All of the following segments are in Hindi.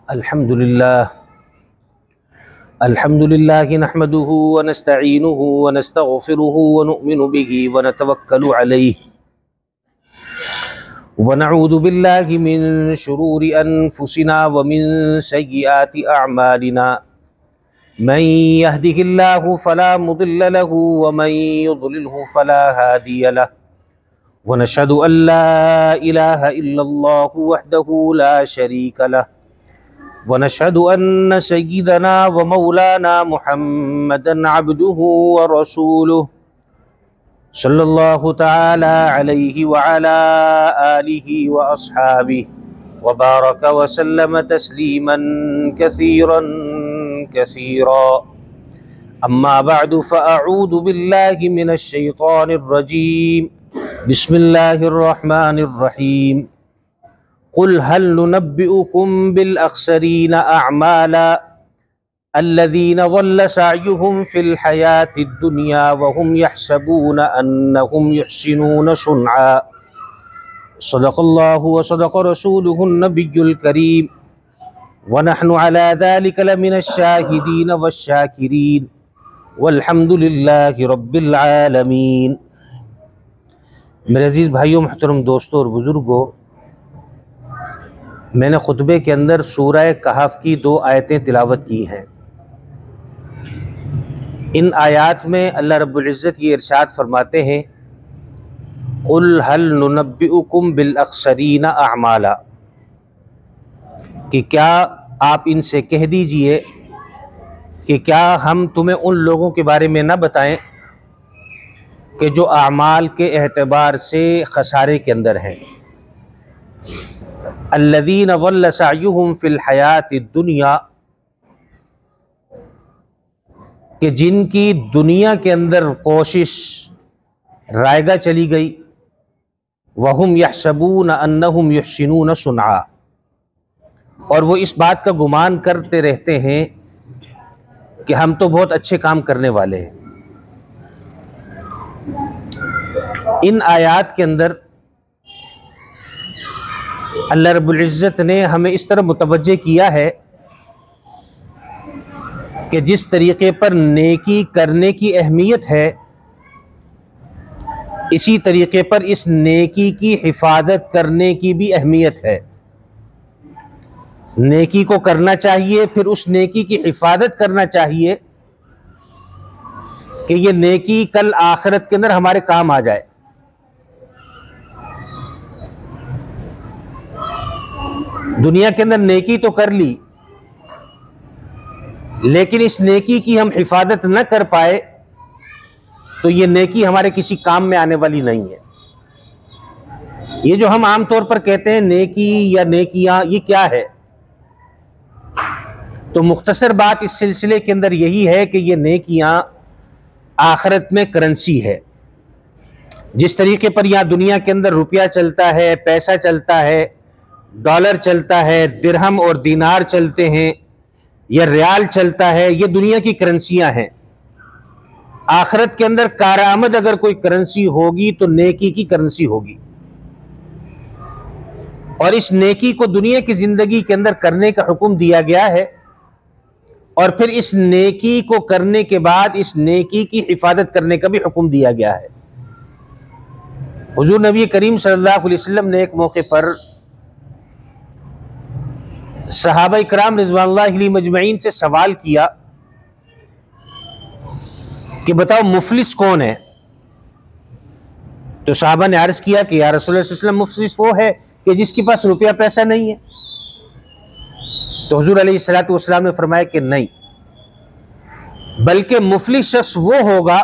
अल्हम्दुलिल्लाह नहमदुहु व नस्तईनुहु व नस्तगफिरुहु व नुमिनु बिही व नतवक्कलु अलैहि व नऊज़ु बिल्लाहि मिन शुरूरि अनफुसिना व मिन सय्यिआति अअमालिना मन यहदिहिल्लाहु फला मुदिल्ल लहु व मन युद्लिलहु फला हादिय लहु व नशहदु अल्ला इलाहा इल्लल्लाहु वहदहु ला शरीक लहु व नशहदु अन्न सय्यिदना व मौलाना मुहम्मदन अब्दुहु व रसूलुहु सल्लल्लाहु तआला अलैहि व अला आलिहि व अस्हाबिहि व बारक व सल्लम तस्लीमन कसीरन कसीरा। अम्मा बअदु फ़अऊज़ु बिल्लाहि मिनश शैतानिर रजीम। बिस्मिल्लाहिर रहमानिर रहीम। क़ुल हल नुनब्बिउकुम बिल अख़सरीना अअमाला अल्लज़ीना ज़ल्ल सअयुहुम फ़िल हयातिद दुनिया व हुम यहसबून अन्नहुम युहसिनून सुन्आ। सदक़ल्लाहु व सदक़ रसूलुहुन नबियुल करीम व नहनु अला ज़ालिका लमिनश शाहिदीन वश्शाकिरीन वल्हम्दुलिल्लाहि रब्बिल आलमीन। मेरे अज़ीज़ भाइयों, मोहतरम दोस्तों और बुज़ुर्गों, मैंने खुतबे के अंदर सूरह कहफ की 2 आयतें तिलावत की हैं। इन आयात में अल्लाह रब्बुल इज़्ज़त ये इरशाद फरमाते हैं, क़ुल हल नुनब्बिउकुम बिल अख़सरीना अअमाला, कि क्या आप इनसे कह दीजिए कि क्या हम तुम्हें उन लोगों के बारे में न बताएं कि जो आमाल के एतबार से खसारे के अंदर हैं। अल्लज़ीना ज़ल्ल सअयुहुम फ़िल हयातिद दुनिया, कि जिनकी दुनिया के अंदर कोशिश रायगा चली गई, वहुम यहसबून अन्नहुम युहसिनून सुन्आ, और वो इस बात का गुमान करते रहते हैं कि हम तो बहुत अच्छे काम करने वाले हैं। इन आयात के अंदर अल्लाह रब्बुल इज़्ज़त ने हमें इस तरह मुतवज्जे किया है कि जिस तरीके पर नेकी करने की अहमियत है, इसी तरीके पर इस नेकी की हिफाजत करने की भी अहमियत है। नेकी को करना चाहिए, फिर उस नेकी की हिफाजत करना चाहिए कि ये नेकी कल आखिरत के अंदर हमारे काम आ जाए। दुनिया के अंदर नेकी तो कर ली, लेकिन इस नेकी की हम हिफाजत न कर पाए तो ये नेकी हमारे किसी काम में आने वाली नहीं है। ये जो हम आमतौर पर कहते हैं नेकी या नेकियां, ये क्या है? तो मुख्तसर बात इस सिलसिले के अंदर यही है कि ये नेकियां आखिरत में करेंसी है। जिस तरीके पर यहाँ दुनिया के अंदर रुपया चलता है, पैसा चलता है, डॉलर चलता है, दिरहम और दीनार चलते हैं, या रियाल चलता है, ये दुनिया की करेंसियां हैं। आखिरत के अंदर कारामद अगर कोई करेंसी होगी तो नेकी की करेंसी होगी, और इस नेकी को दुनिया की जिंदगी के अंदर करने का हुक्म दिया गया है, और फिर इस नेकी को करने के बाद इस नेकी की हिफाजत करने का भी हुक्म दिया गया है। हुजूर नबी करीम सल्लल्लाहु अलैहि वसल्लम ने एक मौके पर सहाबा इकराम रिज़वानुल्लाहि अलैहिम अजमईन से सवाल किया कि बताओ मुफलिस कौन है? तो सहाबा ने अर्ज किया कि या रसूलुल्लाह सल्लल्लाहु अलैहि वसल्लम, मुफलिस वो है कि जिसके पास रुपया पैसा नहीं है। तो हुजूर अलैहिस्सलातु वस्सलाम ने फरमाया कि नहीं, बल्कि मुफलिस शख्स वो होगा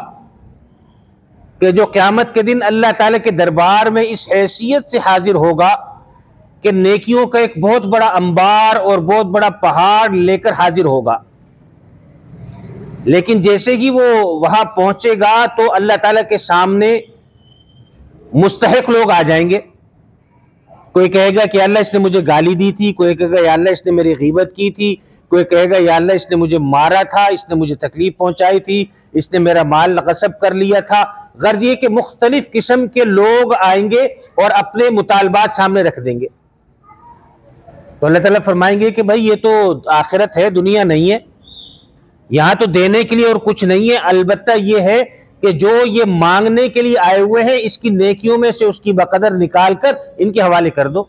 कि जो क़यामत के दिन अल्लाह ताला के दरबार में इस हैसियत से हाजिर होगा कि नेकियों का एक बहुत बड़ा अंबार और बहुत बड़ा पहाड़ लेकर हाजिर होगा, लेकिन जैसे ही वो वहां पहुंचेगा तो अल्लाह ताला के सामने मुस्तहिक लोग आ जाएंगे। कोई कहेगा कि अल्लाह इसने मुझे गाली दी थी, कोई कहेगा या अल्लाह इसने मेरी गीबत की थी, कोई कहेगा या अल्लाह इसने मुझे मारा था, इसने मुझे तकलीफ पहुंचाई थी, इसने मेरा माल गसब कर लिया था। गर्ज ये कि मुख्तलिफ किस्म के लोग आएंगे और अपने मुतालबात सामने रख देंगे। तो अल्लाह ताला फरमाएंगे कि भाई ये तो आखिरत है, दुनिया नहीं है, यहां तो देने के लिए और कुछ नहीं है, अलबत्ता ये है कि जो ये मांगने के लिए आए हुए हैं इसकी नेकियों में से उसकी बकदर निकाल कर इनके हवाले कर दो।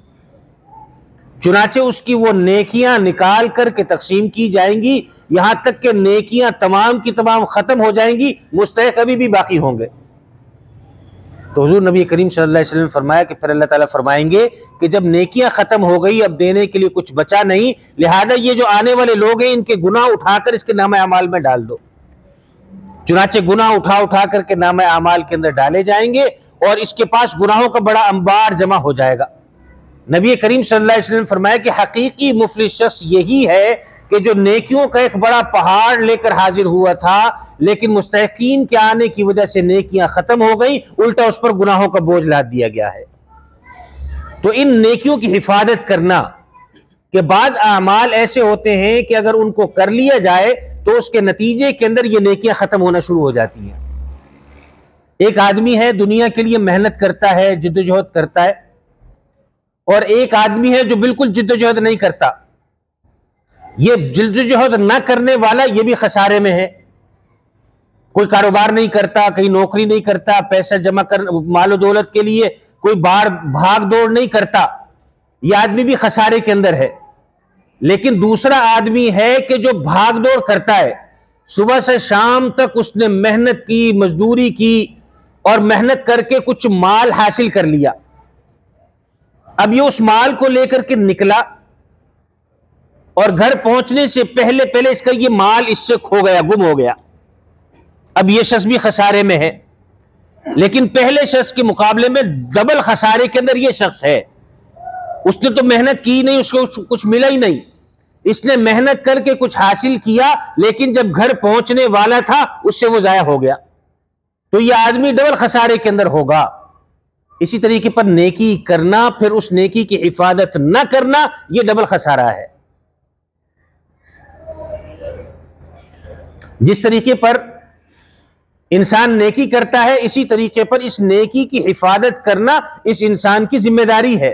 चुनाचे उसकी वो नेकियां निकाल करके तकसीम की जाएंगी, यहां तक कि नेकियां तमाम की तमाम खत्म हो जाएंगी, मुस्तहक अभी भी बाकी होंगे। तो हुजूर नबी करीम सल्लल्लाहु अलैहि वसल्लम फरमाया कि फिर अल्लाह ताला फरमाएंगे कि जब नेकियां खत्म हो गई, अब देने के लिए कुछ बचा नहीं, लिहाजा ये जो आने वाले लोग हैं इनके गुनाह उठाकर इसके नामे अमाल में डाल दो। चुनाचे गुनाह उठा उठा करके नामे अमाल के अंदर डाले जाएंगे और इसके पास गुनाहों का बड़ा अंबार जमा हो जाएगा। नबी करीम सल्लल्लाहु अलैहि वसल्लम फरमाया कि हकीकी मुफलिस शख्स यही है कि जो नेकियों का एक बड़ा पहाड़ लेकर हाजिर हुआ था, लेकिन मुस्तहकीन के आने की वजह से नेकियां खत्म हो गई, उल्टा उस पर गुनाहों का बोझ लाद दिया गया है। तो इन नेकियों की हिफाजत करना कि बाज आमाल ऐसे होते हैं कि अगर उनको कर लिया जाए तो उसके नतीजे के अंदर ये नेकियां खत्म होना शुरू हो जाती हैं। एक आदमी है दुनिया के लिए मेहनत करता है, जिद्दोजहद करता है, और एक आदमी है जो बिल्कुल जिद्दोजहद नहीं करता। ये जिद्दोजहद ना करने वाला ये भी खसारे में है, कोई कारोबार नहीं करता, कहीं नौकरी नहीं करता, पैसा जमा कर मालो दौलत के लिए कोई भाग दौड़ नहीं करता, यह आदमी भी खसारे के अंदर है। लेकिन दूसरा आदमी है कि जो भाग दौड़ करता है, सुबह से शाम तक उसने मेहनत की, मजदूरी की और मेहनत करके कुछ माल हासिल कर लिया। अब ये उस माल को लेकर के निकला और घर पहुंचने से पहले पहले इसका ये माल इससे खो गया, गुम हो गया। अब ये शख्स भी खसारे में है, लेकिन पहले शख्स के मुकाबले में डबल खसारे के अंदर ये शख्स है। उसने तो मेहनत की नहीं, उसको कुछ मिला ही नहीं। इसने मेहनत करके कुछ हासिल किया, लेकिन जब घर पहुंचने वाला था उससे वो जाया हो गया। तो यह आदमी डबल खसारे के अंदर होगा। इसी तरीके पर नेकी करना, फिर उस नेकी की हिफाजत न करना, यह डबल खसारा है। जिस तरीके पर इंसान नेकी करता है, इसी तरीके पर इस नेकी की हिफाजत करना इस इंसान की जिम्मेदारी है।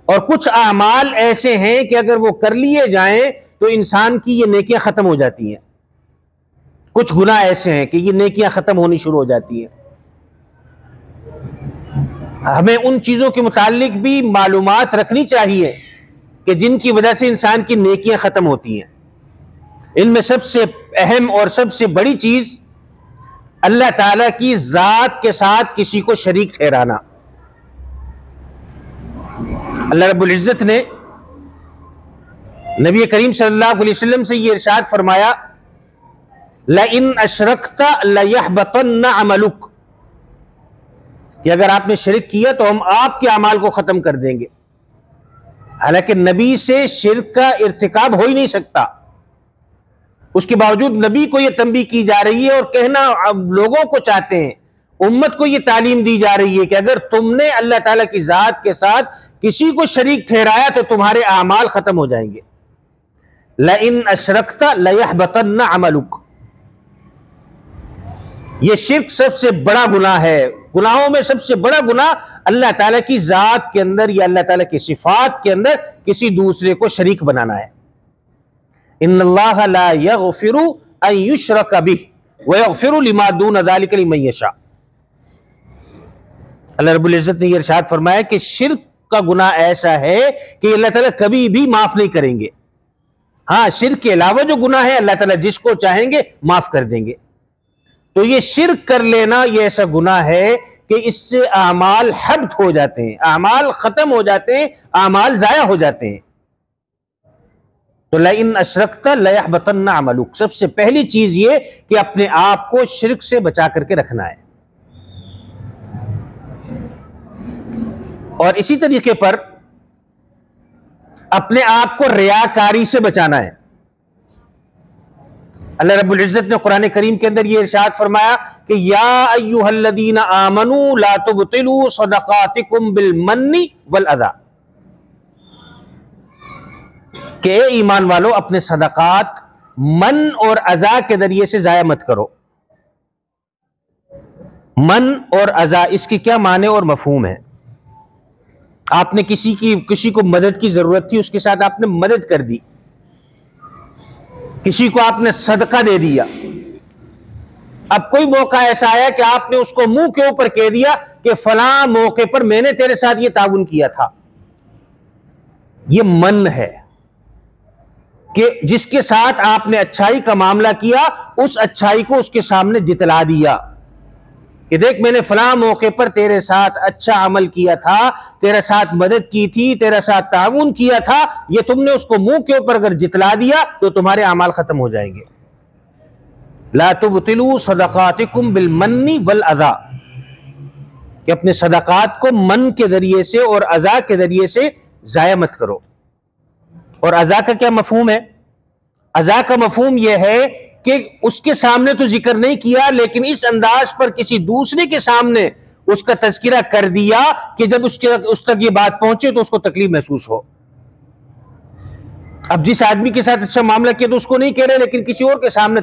और कुछ आमाल ऐसे हैं कि अगर वो कर लिए जाएं तो इंसान की ये नेकियां खत्म हो जाती हैं। कुछ गुनाह ऐसे हैं कि ये नेकियां खत्म होनी शुरू हो जाती हैं। हमें उन चीजों के मुतालिक भी मालूमात रखनी चाहिए कि जिनकी वजह से इंसान की नेकियां खत्म होती हैं। इनमें सबसे अहम और सबसे बड़ी चीज अल्लाह ताला की जात के साथ किसी को शरीक ठहराना। अल्लाह रब्बुल इज्जत ने नबी करीम सल्लल्लाहु अलैहि वसल्लम से यह इरशाद फरमाया, लइन अशरकता लयहबतन्ना अमलुक, कि अगर आपने शिरक किया तो हम आपके अमाल को खत्म कर देंगे। हालांकि नबी से शिरक का इर्तिकाब हो ही नहीं सकता, उसके बावजूद नबी को यह तंबीह की जा रही है और कहना अब लोगों को चाहते हैं, उम्मत को यह तालीम दी जा रही है कि अगर तुमने अल्लाह ताला की जात के साथ किसी को शरीक ठहराया तो तुम्हारे आमाल खत्म हो जाएंगे। लइन अशरकता लयहबतन्ना अमलुक, यह शिर्क सबसे बड़ा गुनाह है। गुनाहों में सबसे बड़ा गुनाह अल्लाह ताला की जात के अंदर या अल्लाह ताला की सिफात के अंदर किसी दूसरे को शरीक बनाना है। इन्नल्लाह ला यगफिरु अन युशरक बिही व यगफिरु लिमा दून ज़ालिका लिमन यशा। अल्लाह रब्बुल इज्जत ने यह इरशाद फरमाया कि शिर्क का गुनाह ऐसा है कि अल्लाह ताला कभी भी माफ नहीं करेंगे। हाँ, शिर्क के अलावा जो गुनाह है अल्लाह ताला जिसको चाहेंगे माफ कर देंगे। तो ये शिर्क कर लेना ये ऐसा गुनाह है कि इससे आमाल हब्त हो जाते हैं, आमाल खत्म हो जाते हैं, आमाल जाया हो जाते हैं। तो लइन अशरकता लयहबतन्ना अमलुक, सबसे पहली चीज ये कि अपने आप को शिर्क से बचा करके रखना है। और इसी तरीके पर अपने आप को रियाकारी से बचाना है। अल्लाह रब्बुल इज्जत ने कुरान करीम के अंदर यह इरशाद फरमाया कि या अय्युहल्लज़ीना आमनू ला तुबतिलू सदकातिकुम बिल मन्नी वल अदा, कि ए ईमान वालों अपने सदकात मन और अजा के जरिए से जाया मत करो। मन और अजा, इसकी क्या माने और मफहूम है? आपने किसी को मदद की जरूरत थी, उसके साथ आपने मदद कर दी, किसी को आपने सदका दे दिया। अब कोई मौका ऐसा आया कि आपने उसको मुंह के ऊपर कह दिया कि फलां मौके पर मैंने तेरे साथ ये ताउन किया था। ये मन है कि जिसके साथ आपने अच्छाई का मामला किया, उस अच्छाई को उसके सामने जितला दिया कि देख मैंने फलां मौके पर तेरे साथ अच्छा अमल किया था, तेरे साथ मदद की थी, तेरे साथ ताउन किया था। ये तुमने उसको मुंह के ऊपर अगर जितला दिया तो तुम्हारे अमाल खत्म हो जाएंगे। ला तुबतिलू सदकातिकुम बिल मन्नी वल अज़ा, कि अपने सदकात को मन के जरिए से और अज़ा के जरिए से जाया मत करो। और अज़ा का क्या मफहूम है? अज़ा का मफहूम यह है कि उसके सामने तो जिक्र नहीं किया, लेकिन इस अंदाज पर किसी दूसरे के सामने उसका तज़किरा कर दिया कि जब उस तक ये बात पहुंचे तो उसको तकलीफ महसूस हो। अब जिस आदमी के साथ अच्छा मामला किया तो उसको नहीं कह रहे, लेकिन किसी और के सामने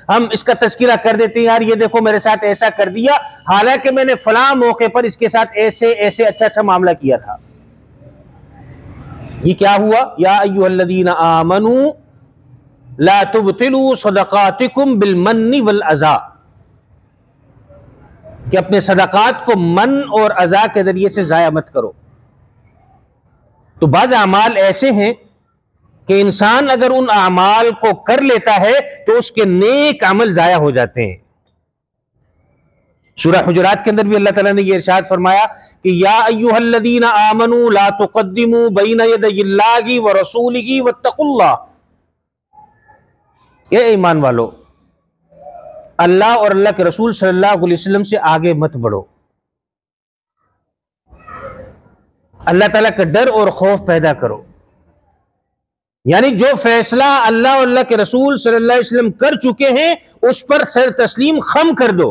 हम इसका तज़किरा कर देते हैं, यार ये देखो मेरे साथ ऐसा कर दिया, हालांकि मैंने फलां मौके पर इसके साथ ऐसे ऐसे अच्छा मामला किया था। ये क्या हुआ? या अय्युहल्लज़ीना आमनू ला तुबतिलू सदकातिकुम बिल मन्नी वल अज़ा, कि अपने सदकात को मन और अज़ा के जरिए से जाया मत करो। तो बाज़ अमाल ऐसे हैं कि इंसान अगर उन अमाल को कर लेता है तो उसके नेक अमल जाया हो जाते हैं। सूरह हुजुरात के अंदर भी अल्लाह ताला ने यह इरशाद फरमाया कि या अय्युहल्लज़ीना आमनू ला तुक़द्दिमू बैना यदयिल्लाहि व रसूलिही वत्तक़ुल्लाह, ये ईमान वालो, अल्लाह और अल्लाह के रसूल सल्लल्लाहु अलैहि वसल्लम से आगे मत बढ़ो। अल्लाह ताला का डर और खौफ पैदा करो, यानी जो फैसला अल्लाह और अल्लाह के रसूल सल्लल्लाहु अलैहि वसल्लम कर चुके हैं उस पर सर तस्लीम खम कर दो।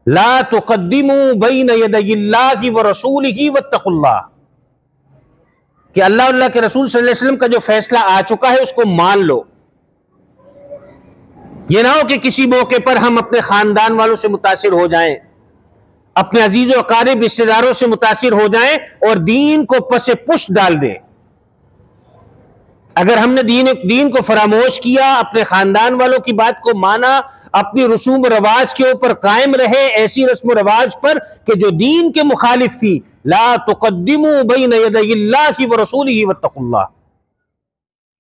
ला तुक़द्दिमू बैना यदयिल्लाहि व रसूलिही वत्तक़ुल्लाह, कि अल्लाह और अल्लाह के रसूल सल्लल्लाहु अलैहि वसल्लम का जो फैसला आ चुका है उसको मान लो। ये ना हो कि किसी मौके पर हम अपने खानदान वालों से मुतासिर हो जाएं, अपने अजीज और क़रीब रिश्तेदारों से मुतासिर हो जाएं और दीन को पसे पुष्ट डाल दें। अगर हमने दीन को फरामोश किया, अपने खानदान वालों की बात को माना, अपनी रसूम रवाज के ऊपर कायम रहे, ऐसी रस्म रवाज पर कि जो दीन के मुखालिफ थी, ला तुक़द्दिमू बैना यदयिल्लाहि व रसूलिही वत्तक़ुल्लाह,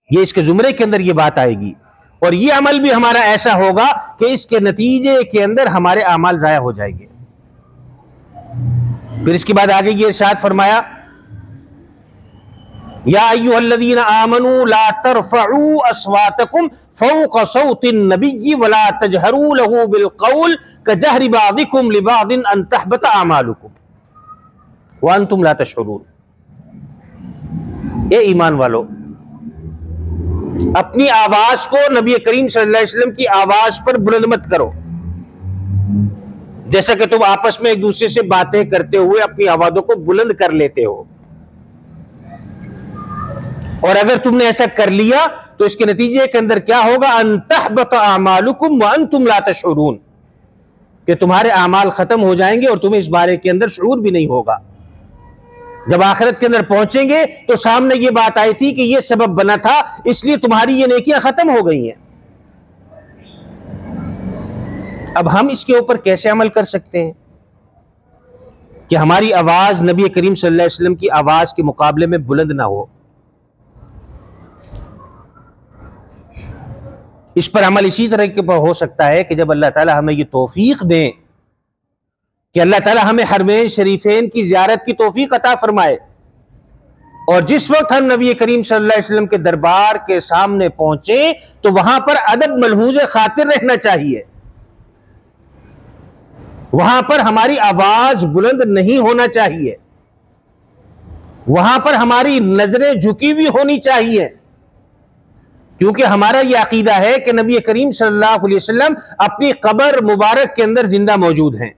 ये इसके जुमरे के अंदर ये बात आएगी। और ये अमल भी हमारा ऐसा होगा कि इसके नतीजे के अंदर हमारे अमाल जाया हो जाएंगे। फिर इसके बाद आगे ये इरशाद फरमाया या अय्युहल्लज़ीना आमनू ला तरफ़ऊ अस्वातकुम फ़ौक़ सौतिन नबिय्यि वला तजहरू लहू बिल क़ौल कजहरि बाज़िकुम लिबाज़िन अन तहबत अमालुकुम व अंतुम ला तशऊरून। ये ईमान वालो, अपनी आवाज को नबी करीम सल्लल्लाहु अलैहि वसल्लम की आवाज पर बुलंद मत करो। जैसा कि तुम आपस में एक दूसरे से बातें करते हुए अपनी आवाजों को बुलंद कर लेते हो, और अगर तुमने ऐसा कर लिया तो इसके नतीजे के अंदर क्या होगा? अन तहबत अमालुकुम व अंतुम ला तशऊरून, कि तुम्हारे अमाल खत्म हो जाएंगे और तुम्हें इस बारे के अंदर शऊर भी नहीं होगा। जब आखिरत के अंदर पहुंचेंगे तो सामने ये बात आई थी कि ये सबब बना था, इसलिए तुम्हारी ये नेकियां खत्म हो गई हैं। अब हम इसके ऊपर कैसे अमल कर सकते हैं कि हमारी आवाज नबी करीम सल्लल्लाहु अलैहि वसल्लम की आवाज के मुकाबले में बुलंद ना हो? इस पर अमल इसी तरह के पर हो सकता है कि जब अल्लाह ताला हमें ये तौफीक दें कि अल्लाह ताला हमें हरमैन शरीफैन की ज़ियारत की तौफीक अता फरमाए, और जिस वक्त हम नबी करीम सल्लल्लाहु अलैहि वसल्लम के दरबार के सामने पहुंचे तो वहां पर अदब मलहूज खातिर रहना चाहिए, वहां पर हमारी आवाज बुलंद नहीं होना चाहिए, वहां पर हमारी नजरें झुकी हुई होनी चाहिए, क्योंकि हमारा यह अकीदा है कि नबी करीम सल्लल्लाहु अलैहि वसल्लम अपनी कब्र मुबारक के अंदर जिंदा मौजूद हैं,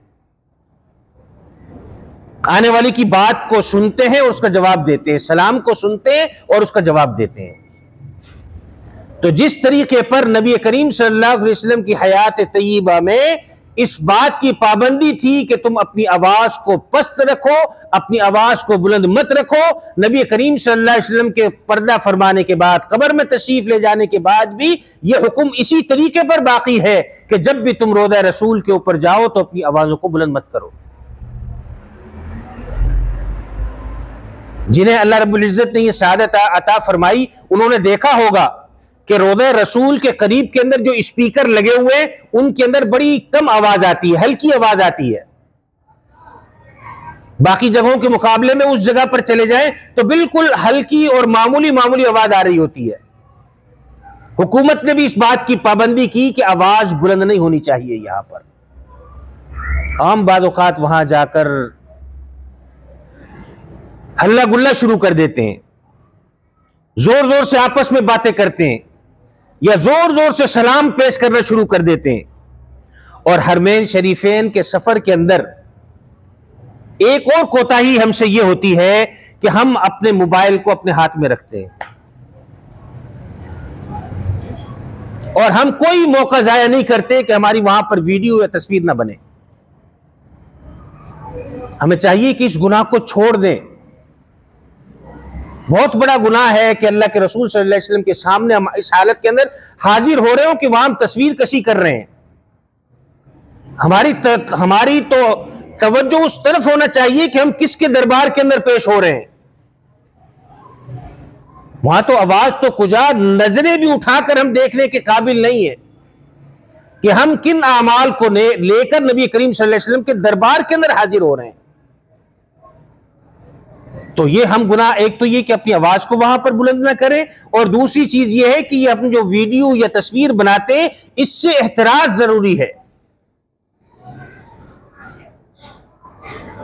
आने वाली की बात को सुनते हैं और उसका जवाब देते हैं, सलाम को सुनते हैं और उसका जवाब देते हैं। तो जिस तरीके पर नबी करीम सल्लल्लाहु अलैहि वसल्लम की हयात तय्यबा में इस बात की पाबंदी थी कि तुम अपनी आवाज को पस्त रखो, अपनी आवाज को बुलंद मत रखो। नबी करीम सल्लल्लाहु अलैहि वसल्लम के पर्दा फरमाने के बाद, कब्र में तशरीफ ले जाने के बाद भी यह हुक्म इसी तरीके पर बाकी है कि जब भी तुम रोज़ा रसूल के ऊपर जाओ तो अपनी आवाजों को बुलंद मत करो। जिन्हें अल्लाह रब्बुल इज्जत ने यह सादत अता फरमाई, उन्होंने देखा होगा कि रोज़ा रसूल के करीब के अंदर जो स्पीकर लगे हुए हैं उनके अंदर बड़ी कम आवाज आती है, हल्की आवाज आती है। बाकी जगहों के मुकाबले में उस जगह पर चले जाएं तो बिल्कुल हल्की और मामूली मामूली आवाज आ रही होती है। हुकूमत ने भी इस बात की पाबंदी की कि आवाज बुलंद नहीं होनी चाहिए। यहां पर आम बाद औकात वहां जाकर हल्ला गुल्ला शुरू कर देते हैं, जोर जोर से आपस में बातें करते हैं या जोर जोर से सलाम पेश करना शुरू कर देते हैं। और हरमैन शरीफेन के सफर के अंदर एक और कोताही हमसे यह होती है कि हम अपने मोबाइल को अपने हाथ में रखते हैं और हम कोई मौका जाया नहीं करते कि हमारी वहां पर वीडियो या तस्वीर ना बने। हमें चाहिए कि इस गुनाह को छोड़ दें। बहुत बड़ा गुनाह है कि अल्लाह के रसूल सल्लल्लाहु अलैहि वसल्लम के सामने हम इस हालत के अंदर हाजिर हो रहे हो कि वहां हम तस्वीर कशी कर रहे हैं। हमारी तो तवज्जो उस तरफ होना चाहिए कि हम किसके दरबार के अंदर पेश हो रहे हैं। वहां तो आवाज तो कुजा, नजरें भी उठाकर हम देखने के काबिल नहीं है कि हम किन आमाल को लेकर नबी करीम सल्लल्लाहु अलैहि वसल्लम के दरबार के अंदर हाजिर हो रहे हैं। तो ये हम गुनाह, एक तो ये कि अपनी आवाज को वहां पर बुलंद ना करें, और दूसरी चीज ये है कि ये अपनी जो वीडियो या तस्वीर बनाते हैं इससे एहतराज जरूरी है।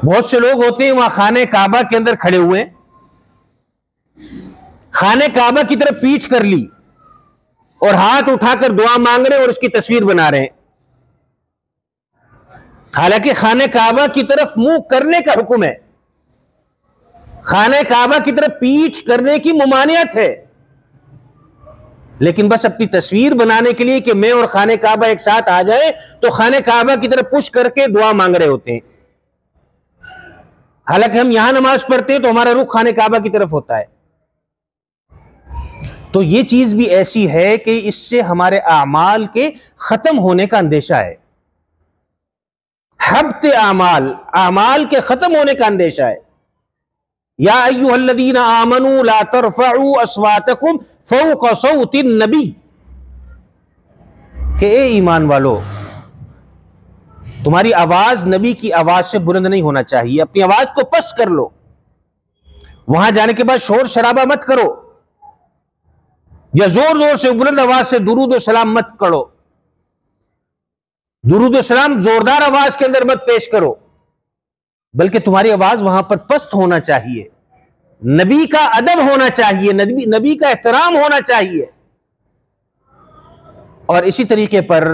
बहुत से लोग होते हैं वहां खाने काबा के अंदर खड़े हुए, खाने काबा की तरफ पीठ कर ली और हाथ उठाकर दुआ मांग रहे हैं और उसकी तस्वीर बना रहे हैं। हालांकि खाने काबा की तरफ मुंह करने का हुक्म है, खाने काबा की तरफ पीठ करने की मुमानियत है, लेकिन बस अपनी तस्वीर बनाने के लिए कि मैं और खाने काबा एक साथ आ जाए तो खाने काबा की तरफ पुश करके दुआ मांग रहे होते हैं। हालांकि हम यहां नमाज पढ़ते हैं तो हमारा रुख खाने काबा की तरफ होता है। तो यह चीज भी ऐसी है कि इससे हमारे आमाल के खत्म होने का अंदेशा है। हब्ते आमाल के खत्म होने का अंदेशा है। या अय्युहल्लज़ीना आमनू ला तरफ़अू अस्वातकुम फ़ौक़ सौतिन नबी, कि ए ईमान वालो, तुम्हारी आवाज नबी की आवाज से बुलंद नहीं होना चाहिए। अपनी आवाज को पस्त कर लो। वहां जाने के बाद शोर शराबा मत करो या जोर जोर से बुलंद आवाज से दुरूद और सलाम मत करो। दुरूद और सलाम जोरदार आवाज के अंदर मत पेश करो, बल्कि तुम्हारी आवाज वहां पर पस्त होना चाहिए। नबी का अदब होना चाहिए, नबी का एहतराम होना चाहिए। और इसी तरीके पर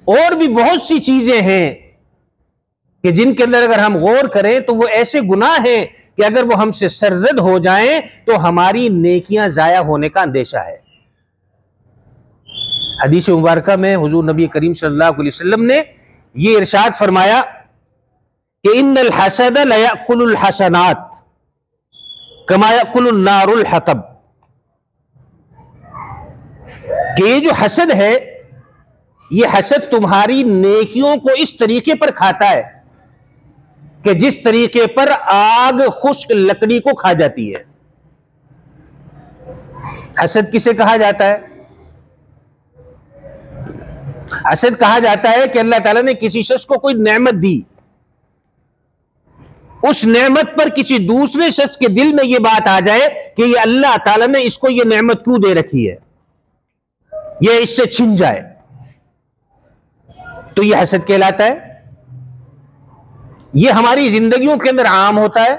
और भी बहुत सी चीजें हैं कि जिनके अंदर अगर हम गौर करें तो वो ऐसे गुनाह हैं कि अगर वो हमसे सरजद हो जाएं तो हमारी नेकियां जाया होने का अंदेशा है। हदीस मुबारका में हुजूर नबी करीम सल्लल्लाहु अलैहि वसल्लम ने ये इरशाद फरमाया कि इन्नल हसद लयअकुलुल हसनात कमा यअकुलुन नारुल हतब, कि ये जो हसद है, ये हसद तुम्हारी नेकियों को इस तरीके पर खाता है कि जिस तरीके पर आग खुश्क लकड़ी को खा जाती है। हसद किसे कहा जाता है? हसद कहा जाता है कि अल्लाह ताला ने किसी शख्स को कोई नेमत दी, उस नेमत पर किसी दूसरे शख्स के दिल में यह बात आ जाए कि ये अल्लाह ताला ने इसको यह नेमत क्यों दे रखी है, यह इससे छिन जाए, तो यह हसद कहलाता है। यह हमारी जिंदगियों के अंदर आम होता है।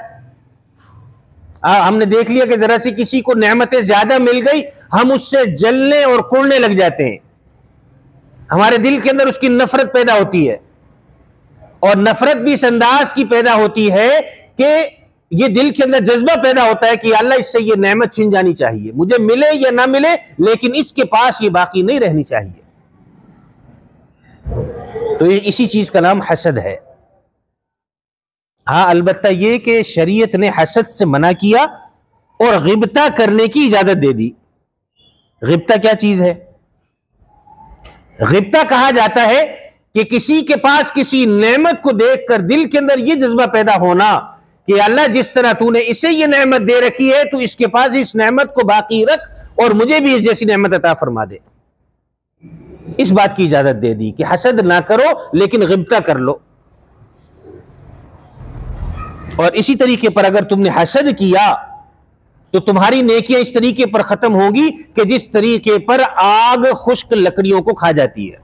हमने देख लिया कि जरा सी किसी को नेमतें ज्यादा मिल गई, हम उससे जलने और कुड़ने लग जाते हैं। हमारे दिल के अंदर उसकी नफरत पैदा होती है, और नफरत भी इस अंदाज की पैदा होती है कि ये दिल के अंदर जज्बा पैदा होता है कि अल्लाह इससे ये नेमत छिन जानी चाहिए, मुझे मिले या ना मिले, लेकिन इसके पास ये बाकी नहीं रहनी चाहिए। तो इसी चीज का नाम हसद है। हाँ, अलबत्ता ये कि शरीयत ने हसद से मना किया और गिबता करने की इजाजत दे दी। गिबता क्या चीज है? गिबता कहा जाता है कि किसी के पास किसी नेमत को देखकर दिल के अंदर यह जज्बा पैदा होना कि अल्लाह जिस तरह तूने इसे ये नेमत दे रखी है, तू इसके पास इस नेमत को बाकी रख और मुझे भी इस जैसी नेमत अता फरमा दे। इस बात की इजाजत दे दी कि हसद ना करो लेकिन गिबता कर लो। और इसी तरीके पर अगर तुमने हसद किया तो तुम्हारी नेकियां इस तरीके पर खत्म होगी कि जिस तरीके पर आग खुश्क लकड़ियों को खा जाती है।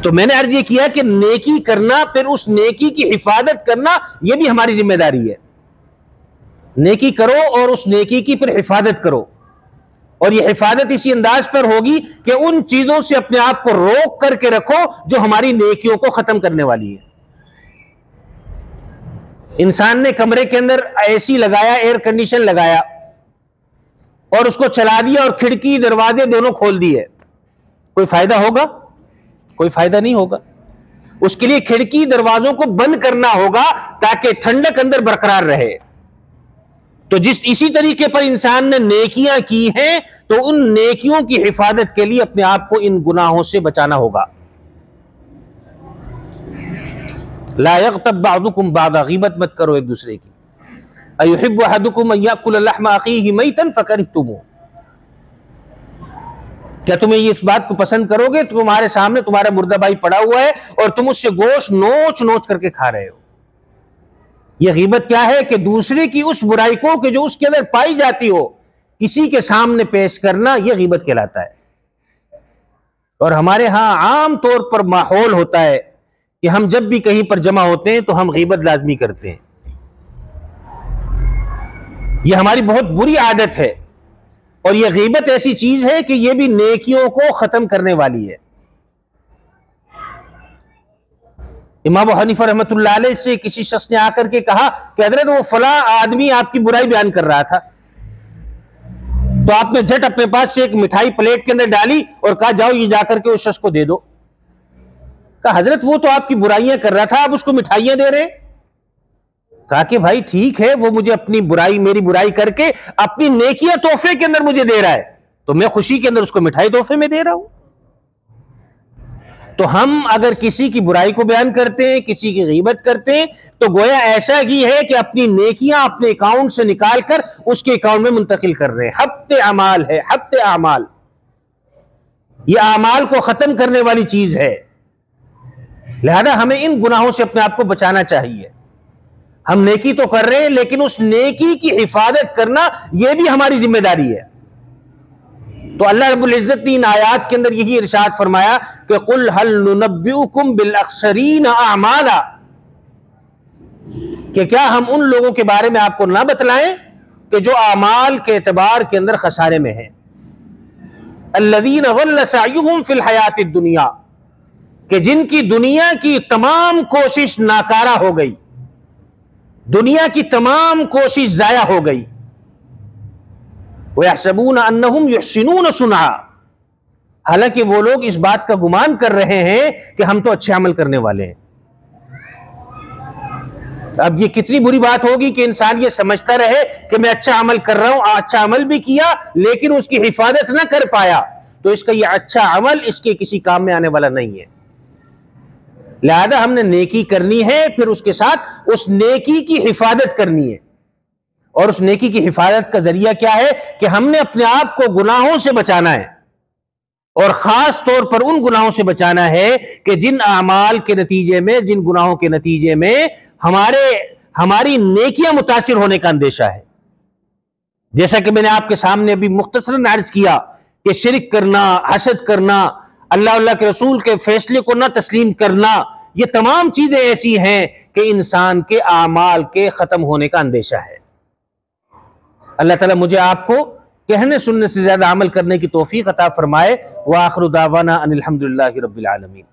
तो मैंने अर्ज ये किया कि नेकी करना, फिर उस नेकी की हिफाजत करना, यह भी हमारी जिम्मेदारी है। नेकी करो और उस नेकी की फिर हिफाजत करो। और यह हिफाजत इसी अंदाज पर होगी कि उन चीजों से अपने आप को रोक करके रखो जो हमारी नेकियों को खत्म करने वाली है। इंसान ने कमरे के अंदर एसी लगाया, एयर कंडीशन लगाया और उसको चला दिया और खिड़की दरवाजे दोनों खोल दिए, कोई फायदा होगा? कोई फायदा नहीं होगा। उसके लिए खिड़की दरवाजों को बंद करना होगा ताकि ठंडक अंदर बरकरार रहे। तो इसी तरीके पर इंसान ने नेकियां की हैं तो उन नेकियों की हिफाजत के लिए अपने आप को इन गुनाहों से बचाना होगा। ला यग़्तब बअदुकुम बअदा, गीबत मत करो एक दूसरे की। अयुहिब्बु अहदुकुम अन याकुल लहमा अखीहि मैतन फकरिहतुमू, क्या तुम्हें ये इस बात को पसंद करोगे? तुम्हारे सामने तुम्हारा मुर्दा भाई पड़ा हुआ है और तुम उससे गोश्त नोच नोच करके खा रहे हो। यह गीबत क्या है कि दूसरे की उस बुराई को कि जो उसके अंदर पाई जाती हो किसी के सामने पेश करना, यह गीबत कहलाता है। और हमारे यहां आम तौर पर माहौल होता है कि हम जब भी कहीं पर जमा होते हैं तो हम गीबत लाजमी करते हैं। यह हमारी बहुत बुरी आदत है और यह गीबत ऐसी चीज है कि यह भी नेकियों को खत्म करने वाली है। इमाम अबू हनीफा रहमतुल्लाह अलैह से किसी शख्स ने आकर के कहा कि हजरत वो फला आदमी आपकी बुराई बयान कर रहा था, तो आपने झट अपने पास से एक मिठाई प्लेट के अंदर डाली और कहा जाओ ये जाकर के उस शख्स को दे दो। कहा हजरत वो तो आपकी बुराइयां कर रहा था, आप उसको मिठाइयां दे रहे। कहा कि भाई ठीक है, वो मुझे अपनी बुराई, मेरी बुराई करके अपनी नेकियां तोहफे के अंदर मुझे दे रहा है, तो मैं खुशी के अंदर उसको मिठाई तोहफे में दे रहा हूं। तो हम अगर किसी की बुराई को बयान करते हैं, किसी की गीबत करते हैं, तो गोया ऐसा ही है कि अपनी नेकियां अपने अकाउंट से निकालकर उसके अकाउंट में मुंतकिल कर रहे हैं। हफ्ते अमाल है, हफ्ते अमाल, यह अमाल को खत्म करने वाली चीज है। लिहाजा हमें इन गुनाहों से अपने आप को बचाना चाहिए। हम नेकी तो कर रहे हैं लेकिन उस नेकी की हिफाजत करना यह भी हमारी जिम्मेदारी है। तो अल्लाह रब्बुल इज्जत ने इन आयात के अंदर यही इरशाद फरमाया कि कुल हल नुनब्बिउकुम बिल अख्सरीन अमाला, कि क्या हम उन लोगों के बारे में आपको ना बतलाएं कि जो अमाल के एतबार के अंदर खसारे में है। अल्लज़ीना ज़ल्ल सअयुहुम फिल हयातिद दुनिया, कि जिनकी दुनिया की तमाम कोशिश नाकारा हो गई, दुनिया की तमाम कोशिश जाया हो गई। वयहसबून अन्नहुम युहसिनून सुन्आ, हालांकि वो लोग इस बात का गुमान कर रहे हैं कि हम तो अच्छे अमल करने वाले हैं। अब ये कितनी बुरी बात होगी कि इंसान ये समझता रहे कि मैं अच्छा अमल कर रहा हूं, अच्छा अमल भी किया लेकिन उसकी हिफाजत ना कर पाया, तो इसका ये अच्छा अमल इसके किसी काम में आने वाला नहीं है। लिहाजा हमने नेकी करनी है, फिर उसके साथ उस नेकी की हिफाजत करनी है। और उस नेकी की हिफाजत का जरिया क्या है कि हमने अपने आप को गुनाहों से बचाना है, और खास तौर पर उन गुनाहों से बचाना है कि जिन अमाल के नतीजे में, जिन गुनाहों के नतीजे में हमारी नेकियां मुतासिर होने का अंदेशा है। जैसा कि मैंने आपके सामने अभी मुख्तसरन अर्ज किया कि शिरक करना, हसद करना, अल्लाह के रसूल के फैसले को ना तस्लीम करना, ये तमाम चीजें ऐसी हैं कि इंसान के आमाल के खत्म होने का अंदेशा है। अल्लाह ताला मुझे आपको कहने सुनने से ज्यादा अमल करने की तौफीक अता फरमाए। व आखिरु दावाना अनिल हम्दुलिल्लाहि रब्बिल आलमीन।